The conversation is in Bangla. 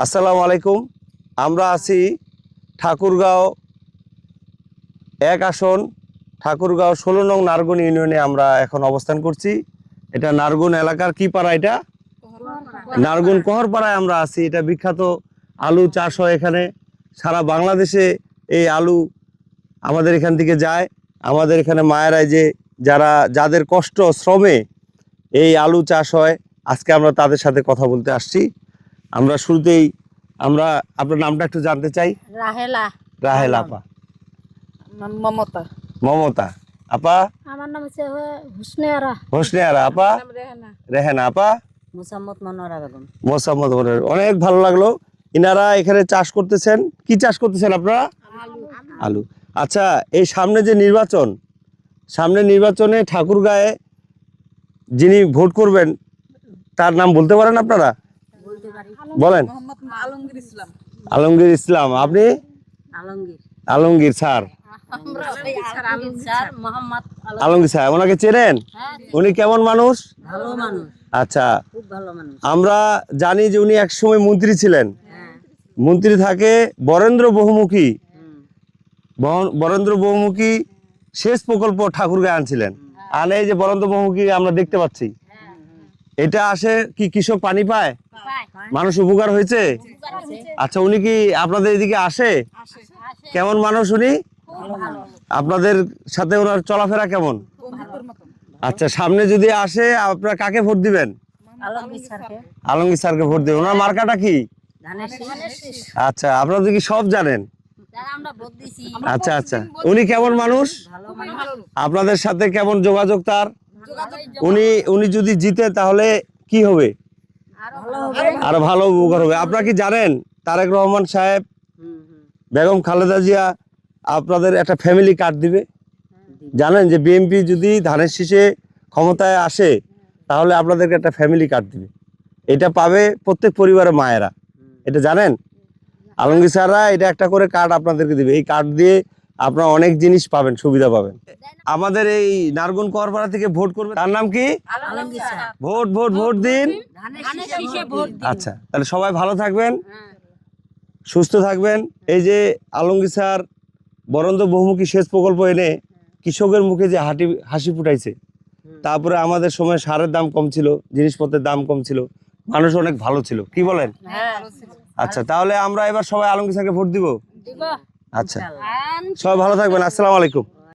আসসালামু আলাইকুম। আমরা আছি ঠাকুরগাঁও 1 আসন, ঠাকুরগাঁও 16 নং নারগুন ইউনিয়নে আমরা এখন অবস্থান করছি। এটা নারগুন এলাকার কি পাড়া? এটা নারগুন কোহরপাড়ায় আমরা আছি। এটা বিখ্যাত আলু চাষ হয় এখানে। সারা বাংলাদেশে এই আলু আমাদের এখান থেকে যায়। আমাদের এখানে মায়েরাই যাদের কষ্ট শ্রমে এই আলু চাষ হয়, আজকে আমরা তাদের সাথে কথা বলতে আসছি। আমরা শুরুতেই আপনার নামটা একটু জানতে চাই। রাহেলা আপা। মমতা। মমতা আপা। আমার নাম হচ্ছে হুসনে হোসনে আপা। রেহানা আপা। মুসাম্মদ মনোয়ারা বেগম। মোসাম্মদ মনির। অনেক ভালো লাগলো। ইনারা এখানে চাষ করতেছেন। কি চাষ করতেছেন আপনারা? আলু। আচ্ছা, এই সামনে নির্বাচনে ঠাকুরগাঁয়ে যিনি ভোট করবেন তার নাম বলতে পারেন আপনারা? বলেন। আলমগীর ইসলাম। আপনি? আলমগীর স্যার। আলমগীর স্যার, ওনাকে চেনেন? উনি কেমন মানুষ? আচ্ছা, আমরা জানি যে উনি একসময় মন্ত্রী ছিলেন। মন্ত্রী থাকে বরেন্দ্র বহুমুখী সেচ প্রকল্প ঠাকুরগাঁয়ে আনছিলেন। আর এই যে বরেন্দ্র বহুমুখী আমরা দেখতে পাচ্ছি, এটা আসে কি কৃষক পানি পায়? মানুষ উপকার হয়েছে? আচ্ছা, উনি কি আপনাদের এদিকে আসে? কেমন মানুষ উনি? আপনাদের সাথে ওনার চলাফেরা কেমন? আচ্ছা, সামনে যদি আসে আপনারা কাকে ভোট দিবেন? আলমগীর স্যারকে ভোট দিবেন। ওনার মার্কাটা কি? আচ্ছা, আপনারা কি সব জানেন? আচ্ছা আচ্ছা, উনি কেমন মানুষ? আপনাদের সাথে কেমন যোগাযোগ তার? উনি যদি জিতে তাহলে কি হবে? আরো ভালো উপকার হবে। আপনারা কি জানেন তারেক রহমান সাহেব, বেগম খালেদা জিয়া আপনাদের একটা ফ্যামিলি কার্ড দিবে? জানেন যে বিএনপি যদি ধানের শীষে ক্ষমতায় আসে তাহলে আপনাদেরকে একটা ফ্যামিলি কার্ড দিবে। এটা পাবে প্রত্যেক পরিবারের মায়েরা। এটা জানেন? আলমগীর স্যাররা এটা একটা করে কার্ড আপনাদেরকে দিবে। এই কার্ড দিয়ে আপনারা অনেক জিনিস পাবেন, সুবিধা পাবেন। আমাদের এই নারগুন কোহরপাড়া থেকে ভোট করবে, তার নাম কি? ভোট দিন। আচ্ছা, তাহলে সবাই ভালো থাকবেন, সুস্থ থাকবেন। এই যে আলমগীর স্যার বরেন্দ্র বহুমুখী সেচ প্রকল্প এনে কৃষকের মুখে যে হাসি ফুটাইছে, তারপরে আমাদের সময় সারের দাম কম ছিল, জিনিসপত্রের দাম কম ছিল, মানুষ অনেক ভালো ছিল। কি বলেন? আচ্ছা, তাহলে আমরা এবার সবাই আলমগীর স্যারকে ভোট দিব। আচ্ছা, সবাই ভালো থাকবেন। আসসালামু আলাইকুম।